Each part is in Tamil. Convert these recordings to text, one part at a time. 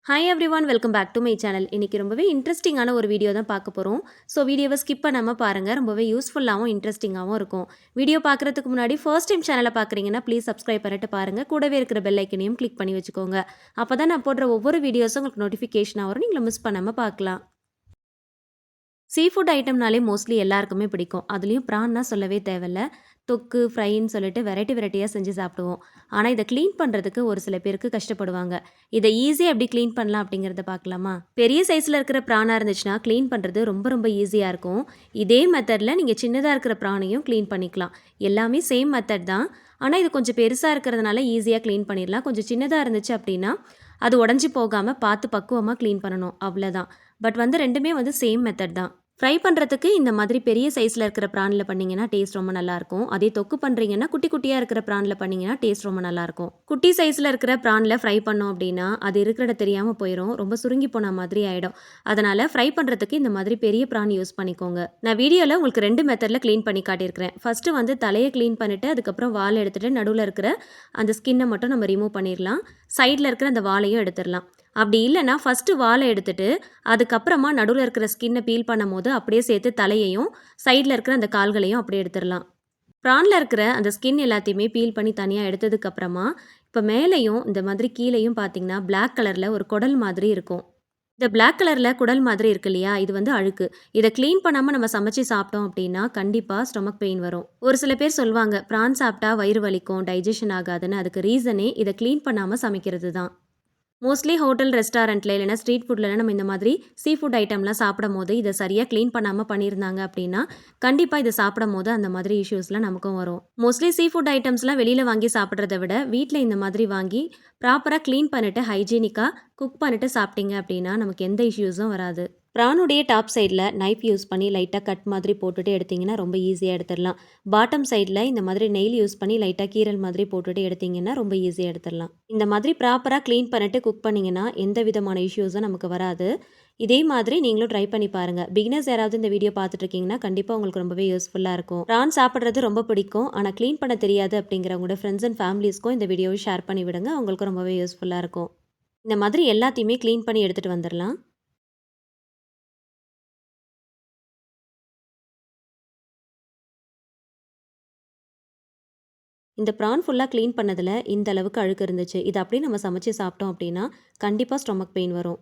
Hi everyone, welcome back to my channel. இன்றைக்கி ரொம்பவே இன்ட்ரெஸ்டிங்கான ஒரு வீடியோ தான் பார்க்க போகிறோம். ஸோ வீடியோவை ஸ்கிப் பண்ணாமல் பாருங்கள். ரொம்பவே யூஸ்ஃபுல்லாகவும் இன்ட்ரெஸ்டிங்காகவும் இருக்கும். வீடியோ பார்க்குறதுக்கு முன்னாடி ஃபர்ஸ்ட் டைம் சேனலை பார்க்குறீங்கன்னா ப்ளீஸ் சப்ஸ்கிரைப் பண்ணிட்டு பாருங்கள். கூடவே இருக்கிற பெல் ஐக்கனையும் கிளிக் பண்ணி வச்சுக்கோங்க. அப்போ தான் நான் போடுற ஒவ்வொரு வீடியோஸும் உங்களுக்கு நோட்டிஃபிகேஷனாக வரும். நீங்களை மிஸ் பண்ணாமல் பார்க்கலாம். சீ ஃபுட் ஐட்டம்னாலே மோஸ்ட்லி எல்லாருக்குமே பிடிக்கும். அதுலேயும் ப்ரான்னா சொல்லவே தேவையில்ல. தொக்கு, ஃப்ரைன்னு சொல்லிட்டு வெரைட்டியாக செஞ்சு சாப்பிடுவோம். ஆனால் இதை க்ளீன் பண்ணுறதுக்கு ஒரு சில பேருக்கு கஷ்டப்படுவாங்க. இதை ஈஸியாக எப்படி க்ளீன் பண்ணலாம் அப்படிங்கிறத பார்க்கலாமா? பெரிய சைஸில் இருக்கிற ப்ரானாக இருந்துச்சுன்னா க்ளீன் பண்ணுறது ரொம்ப ரொம்ப ஈஸியாக இருக்கும். இதே மெத்தடில் நீங்கள் சின்னதாக இருக்கிற ப்ரானையும் க்ளீன் பண்ணிக்கலாம். எல்லாமே சேம் மெத்தட் தான். ஆனால் இது கொஞ்சம் பெருசாக இருக்கிறதுனால ஈஸியாக க்ளீன் பண்ணிடலாம். கொஞ்சம் சின்னதாக இருந்துச்சு அப்படின்னா அது உடஞ்சி போகாமல் பார்த்து பக்குவமாக க்ளீன் பண்ணணும், அவ்வளோதான். பட் ரெண்டுமே சேம் மெத்தட் தான். ஃப்ரை பண்ணுறதுக்கு இந்த மாதிரி பெரிய சைஸில் இருக்கிற ப்ரானில் பண்ணிங்கன்னா டேஸ்ட் ரொம்ப நல்லாயிருக்கும். அதே தொக்கு பண்ணுறீங்கன்னா குட்டி குட்டியாக இருக்கிற ப்ரானில் பண்ணிங்கன்னா டேஸ்ட் ரொம்ப நல்லாயிருக்கும். குட்டி சைஸில் இருக்கிற ப்ரானில் ஃப்ரை பண்ணோம் அப்படின்னா அது இருக்கிற தெரியாமல் போயிடும், ரொம்ப சுருங்கி போன மாதிரி ஆகிடும். அதனால் ஃப்ரை பண்ணுறதுக்கு இந்த மாதிரி பெரிய ப்ரான் யூஸ் பண்ணிக்கோங்க. நான் வீடியோவில் உங்களுக்கு 2 மெத்தடில் க்ளீன் பண்ணி காட்டியிருக்கிறேன். ஃபஸ்ட்டு தலையை க்ளீன் பண்ணிவிட்டு அதுக்கப்புறம் வால் எடுத்துகிட்டு நடுவில் இருக்கிற அந்த ஸ்கின்னை மட்டும் நம்ம ரிமூவ் பண்ணிடலாம். சைடில் இருக்கிற அந்த வாலையும் எடுத்துடலாம். அப்படி இல்லைன்னா ஃபஸ்ட்டு வாலை எடுத்துட்டு அதுக்கப்புறமா நடுவில் இருக்கிற ஸ்கின்னை பீல் பண்ணும் போது அப்படியே சேர்த்து தலையையும் சைடில் இருக்கிற அந்த கால்களையும் அப்படியே எடுத்துடலாம். ப்ரானில் இருக்கிற அந்த ஸ்கின் எல்லாத்தையுமே பீல் பண்ணி தனியாக எடுத்ததுக்கப்புறமா இப்போ மேலேயும் இந்த மாதிரி கீழேயும் பார்த்தீங்கன்னா பிளாக் கலரில் ஒரு குடல் மாதிரி இருக்கும். இந்த பிளாக் கலரில் குடல் மாதிரி இருக்கு இல்லையா, இது அழுக்கு. இதை க்ளீன் பண்ணாமல் நம்ம சமைச்சு சாப்பிட்டோம் அப்படின்னா கண்டிப்பாக ஸ்டொமக் பெயின் வரும். ஒரு சில பேர் சொல்லுவாங்க ப்ரான் சாப்பிட்டா வயிறு வலிக்கும், டைஜஷன் ஆகாதுன்னு. அதுக்கு ரீசனே இதை க்ளீன் பண்ணாமல் சமைக்கிறது தான். மோஸ்ட்லி ஹோட்டல், ரெஸ்டாரண்ட்டில் இல்லைனா ஸ்ட்ரீட் ஃபுட்லலாம் நம்ம இந்த மாதிரி சீ ஃபுட் ஐட்டம்லாம் சாப்பிடும் போது இதை சரியாக க்ளீன் பண்ணாமல் பண்ணியிருந்தாங்க அப்படின்னா கண்டிப்பாக இதை சாப்பிடும் போது அந்த மாதிரி இஷ்யூஸ்லாம் நமக்கும் வரும். மோஸ்ட்லி சீ ஃபுட் ஐட்டம்ஸ்லாம் வெளியில் வாங்கி சாப்பிட்றத விட வீட்டில் இந்த மாதிரி வாங்கி ப்ராப்பராக க்ளீன் பண்ணிவிட்டு ஹைஜீனிக்காக குக் பண்ணிவிட்டு சாப்பிட்டீங்க அப்படின்னா நமக்கு எந்த இஷ்யூஸும் வராது. ப்ரானுடைய டாப் சைடில் நைஃப் யூஸ் பண்ணி லைட்டாக கட் மாதிரி போட்டுட்டு எடுத்திங்கன்னா ரொம்ப ஈஸியாக எடுத்துடலாம். பாட்டம் சைடில் இந்த மாதிரி நெயில் யூஸ் பண்ணி லைட்டாக கீரல் மாதிரி போட்டுட்டு எடுத்திங்கன்னா ரொம்ப ஈஸியாக எடுத்துடலாம். இந்த மாதிரி ப்ராப்பராக க்ளீன் பண்ணிட்டு குக் பண்ணிங்கன்னா எந்த விதமான இஷ்யூஸும் நமக்கு வராது. இதே மாதிரி நீங்களும் ட்ரை பண்ணி பாருங்கள். பிகினர்ஸ் யாராவது இந்த வீடியோ பார்த்துட்டு இருக்கீங்கன்னா கண்டிப்பாக உங்களுக்கு ரொம்பவே யூஸ்ஃபுல்லாக இருக்கும். ப்ரான் சாப்பிட்றது ரொம்ப பிடிக்கும், ஆனால் க்ளீன் பண்ண தெரியாது அப்படிங்கிறவங்களோட ஃப்ரெண்ட்ஸ் அண்ட் ஃபேமிலிஸ்க்கும் இந்த வீடியோவை ஷேர் பண்ணி விடுங்க. அவங்களுக்கு ரொம்பவே யூஸ்ஃபுல்லாக இருக்கும். இந்த மாதிரி எல்லாத்தையுமே க்ளீன் பண்ணி எடுத்துகிட்டு வந்துடலாம். இந்த ப்ரான் ஃபுல்லாக க்ளீன் பண்ணதில் இந்த அளவுக்கு அழுக்கு இருந்துச்சு. இதை அப்படியே நம்ம சமைச்சு சாப்பிட்டோம் அப்படின்னா கண்டிப்பாக ஸ்டொமக் பெயின் வரும்.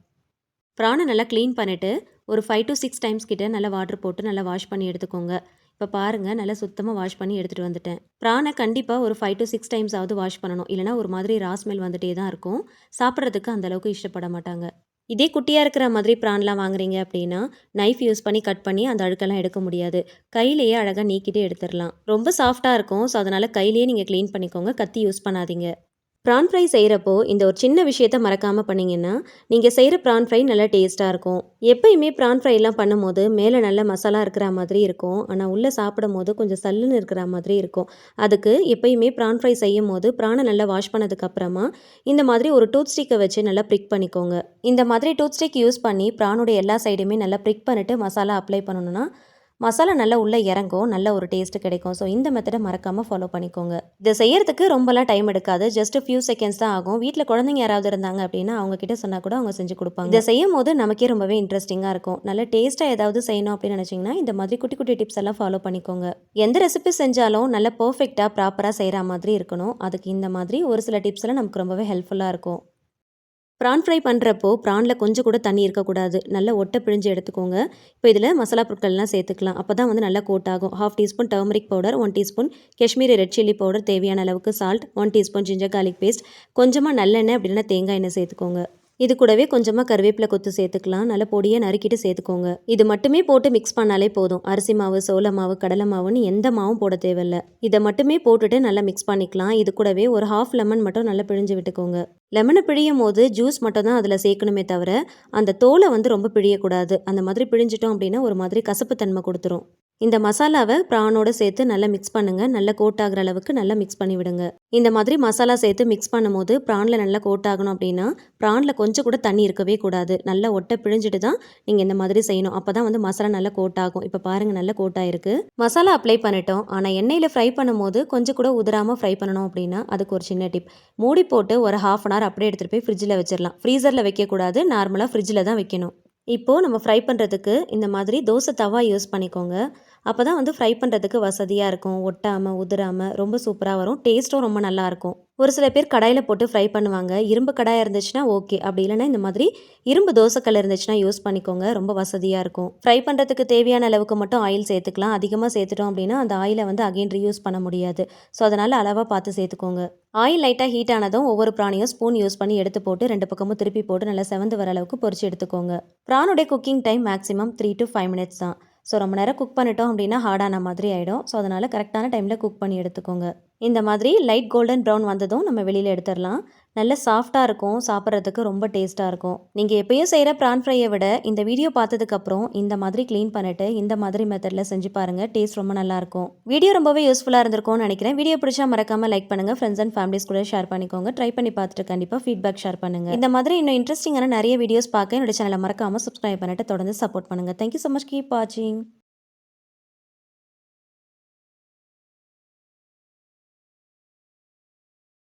ப்ரானை நல்லா க்ளீன் பண்ணிவிட்டு ஒரு 5 to 6 டைம்ஸ் கிட்ட நல்லா வாட்டர் போட்டு நல்லா வாஷ் பண்ணி எடுத்துக்கோங்க. இப்போ பாருங்கள், நல்லா சுத்தமாக வாஷ் பண்ணி எடுத்துகிட்டு வந்துட்டேன். ப்ரானை கண்டிப்பாக ஒரு 5 to 6 டைம்ஸாவது வாஷ் பண்ணணும். இல்லைனா ஒரு மாதிரி ஸ்மெல் வந்துட்டே தான் இருக்கும். சாப்பிட்றதுக்கு அந்தளவுக்கு இஷ்டப்பட மாட்டாங்க. இதே குட்டியாக இருக்கிற மாதிரி ப்ரான்லாம் வாங்குறீங்க அப்படின்னா நைஃப் யூஸ் பண்ணி கட் பண்ணி அந்த அழுக்கெல்லாம் எடுக்க முடியாது. கையிலேயே அழகாக நீக்கிட்டே எடுத்துடலாம். ரொம்ப சாஃப்டாக இருக்கும். ஸோ அதனால் கையிலேயே நீங்கள் க்ளீன் பண்ணிக்கோங்க, கத்தி யூஸ் பண்ணாதீங்க. ப்ரான் ஃப்ரை செய்கிறப்போ இந்த ஒரு சின்ன விஷயத்த மறக்காமல் பண்ணிங்கன்னா நீங்கள் செய்கிற ப்ரான் ஃப்ரை நல்லா டேஸ்ட்டாக இருக்கும். எப்பயுமே ப்ரான் ஃப்ரைலாம் பண்ணும்போது மேலே நல்ல மசாலா இருக்கிற மாதிரி இருக்கும், ஆனால் உள்ளே சாப்பிடும் போது கொஞ்சம் சல்லுன்னு இருக்கிற மாதிரி இருக்கும். அதுக்கு எப்பயுமே ப்ரான் ஃப்ரை செய்யும் போது ப்ரானை நல்லா வாஷ் பண்ணதுக்கப்புறமா இந்த மாதிரி ஒரு டூத் ஸ்டிக்கை வச்சு நல்லா ப்ரிக் பண்ணிக்கோங்க. இந்த மாதிரி டூத் ஸ்டிக் யூஸ் பண்ணி ப்ரானுடைய எல்லா சைடுமே நல்லா ப்ரிக் பண்ணிவிட்டு மசாலா அப்ளை பண்ணணுன்னா மசாலா நல்லா உள்ளே இறங்கும், நல்ல ஒரு டேஸ்ட்டு கிடைக்கும். ஸோ இந்த மெத்தடை மறக்காமல் ஃபாலோ பண்ணிக்கோங்க. இதை செய்யறதுக்கு ரொம்பலாம் டைம் எடுக்காது, ஜஸ்ட் ஃபியூ செகண்ட்ஸ் தான் ஆகும். வீட்டில் குழந்தைங்க யாராவது இருந்தாங்க அப்படின்னா அவங்க கிட்ட சொன்னால் கூட அவங்க செஞ்சு கொடுப்பாங்க. இதை செய்யும் போது நமக்கே ரொம்பவே இன்ட்ரெஸ்டிங்காக இருக்கும். நல்ல டேஸ்ட்டாக ஏதாவது செய்யணும் அப்படின்னு நினச்சிங்கன்னா இந்த மாதிரி குட்டி குட்டி டிப்ஸ் எல்லாம் ஃபாலோ பண்ணிக்கோங்க. எந்த ரெசிபி செஞ்சாலும் நல்ல பர்ஃபெக்டாக ப்ராப்பராக செய்கிற மாதிரி இருக்கணும். அதுக்கு இந்த மாதிரி ஒரு சில டிப்ஸ் எல்லாம் நமக்கு ரொம்பவே ஹெல்ப்ஃபுல்லாக இருக்கும். ப்ரான் ஃப்ரை பண்ணுறப்போ ப்ரானில் கொஞ்சம் கூட தண்ணி இருக்கக்கூடாது. நல்லா ஒட்டை பிழிஞ்சு எடுத்துக்கோங்க. இப்போ இதில் மசாலா பொருட்கள்லாம் சேர்த்துக்கலாம். அப்போ தான் நல்லா கோட் ஆகும். 1/2 teaspoon turmeric powder, 1 teaspoon Kashmiri red chilli powder, தேவையான அளவுக்கு salt, 1 teaspoon ginger garlic paste, கொஞ்சமாக நல்லெண்ணெய் அப்படின்னா தேங்காய் எண்ணெய் சேர்த்துக்கோங்க. இது கூடவே கொஞ்சமாக கருவேப்பிலை கொத்து சேர்த்துக்கலாம். நல்லா பொடியை நறுக்கிட்டு சேர்த்துக்கோங்க. இது மட்டுமே போட்டு மிக்ஸ் பண்ணாலே போதும். அரிசி மாவு, சோள மாவு, கடலை மாவுன்னு எந்த மாவும் போட தேவையில்லை. இதை மட்டுமே போட்டுட்டு நல்லா மிக்ஸ் பண்ணிக்கலாம். இது கூடவே ஒரு 1/2 லெமன் மட்டும் நல்லா பிழிஞ்சு விட்டுக்கோங்க. லெமனை பிழியும் போது ஜூஸ் மட்டும் தான் அதில் சேர்க்கணுமே தவிர அந்த தோலை ரொம்ப பிழியக்கூடாது. அந்த மாதிரி பிழிஞ்சிட்டோம் அப்படின்னா ஒரு மாதிரி கசப்பு தன்மை கொடுத்துரும். இந்த மசாலாவை ப்ரானோட சேர்த்து நல்லா மிக்ஸ் பண்ணுங்கள். நல்லா கோட் ஆகிற அளவுக்கு நல்லா மிக்ஸ் பண்ணி விடுங்க. இந்த மாதிரி மசாலா சேர்த்து மிக்ஸ் பண்ணும்போது ப்ரானில் நல்லா கோட் ஆகணும் அப்படின்னா ப்ரானில் கொஞ்சம் கூட தண்ணி இருக்கவே கூடாது. நல்லா ஒட்டை பிழிஞ்சிட்டு தான் நீங்கள் இந்த மாதிரி செய்யணும். அப்போ தான் வந்து மசாலா நல்லா கோட் ஆகும். இப்போ பாருங்கள் நல்லா கோட் ஆகிருக்கு. மசாலா அப்ளை பண்ணிட்டோம். ஆனால் எண்ணெயில் ஃப்ரை பண்ணும்போது கொஞ்சம் கூட உதிராமல் ஃப்ரை பண்ணணும் அப்படின்னா அதுக்கு ஒரு சின்ன டிப். மூடி போட்டு ஒரு 1/2 அன் ஹவர் அப்படியே எடுத்துகிட்டு போய் ஃப்ரிட்ஜில் வச்சிடலாம். ஃப்ரீசரில் வைக்கக்கூடாது, நார்மலாக ஃப்ரிட்ஜில் தான் வைக்கணும். இப்போது நம்ம ஃப்ரை பண்ணுறதுக்கு இந்த மாதிரி தோசை தவா யூஸ் பண்ணிக்கோங்க. அப்போ தான் வந்து ஃப்ரை பண்ணுறதுக்கு வசதியாக இருக்கும். ஒட்டாமல் உதிராமல் ரொம்ப சூப்பராக வரும். டேஸ்ட்டும் ரொம்ப நல்லாயிருக்கும். ஒரு சில பேர் கடாயில் போட்டு ஃப்ரை பண்ணுவாங்க. இரும்பு கடாயாக இருந்துச்சுன்னா ஓகே. அப்படி இல்லைன்னா இந்த மாதிரி இரும்பு தோசைக்கல் இருந்துச்சுன்னா யூஸ் பண்ணிக்கோங்க. ரொம்ப வசதியாக இருக்கும். ஃப்ரை பண்ணுறதுக்கு தேவையான அளவுக்கு மட்டும் ஆயில் சேர்த்துக்கலாம். அதிகமாக சேர்த்துட்டோம் அப்படின்னா அந்த ஆயிலை வந்து அகைன் ரீயூஸ் பண்ண முடியாது. ஸோ அதனால் அளவாக பார்த்து சேர்த்துக்கோங்க. ஆயில் லைட்டாக ஹீட் ஆனதும் ஒவ்வொரு ப்ரானையும் ஸ்பூன் யூஸ் பண்ணி எடுத்து போட்டு 2 பக்கமும் திருப்பி போட்டு நல்லா செவந்து வர அளவுக்கு பொரிச்சு எடுத்துக்கோங்க. ப்ரானுடைய cooking time maximum 3 to 5 minutes தான். ஸோ ரொம்ப நேரம் குக் பண்ணிட்டோம் அப்படின்னா ஹார்டான மாதிரி ஆகிடும். ஸோ அதனால் கரெக்டான டைமில் குக் பண்ணி எடுத்துக்கோங்க. இந்த மாதிரி லைட் கோல்டன் ப்ரௌன் வந்ததும் நம்ம வெளியில் எடுத்துடலாம். நல்ல சாஃப்டாக இருக்கும். சாப்பிட்றதுக்கு ரொம்ப டேஸ்ட்டாக இருக்கும். நீங்கள் எப்பயும் செய்கிற ப்ரான் ஃப்ரையை விட இந்த வீடியோ பார்த்ததுக்கப்புறம் இந்த மாதிரி க்ளீன் பண்ணிவிட்டு இந்த மாதிரி மெத்தடில் செஞ்சு பாருங்கள். டேஸ்ட் ரொம்ப நல்லாயிருக்கும். வீடியோ ரொம்பவே யூஸ்ஃபுல்லாக இருந்திருக்கும்னு நினைக்கிறேன். வீடியோ பிடிச்சா மறக்காமல் லைக் பண்ணுங்கள். ஃப்ரெண்ட்ஸ் அண்ட் ஃபேமிலிஸ் கூட ஷேர் பண்ணிக்கோங்க. ட்ரை பண்ணி பார்த்துட்டு கண்டிப்பாக ஃபீட்பேக் ஷேர் பண்ணுங்கள். இந்த மாதிரி இன்னும் இன்ட்ரெஸ்டிங்கான நிறைய வீடியோஸ் பார்க்க என்னோட சேனலை மறக்காமல் சப்ஸ்கிரைப் பண்ணிட்டு தொடர்ந்து சப்போர்ட் பண்ணுங்கள். Thank you so much. கீப் வாட்சிங்.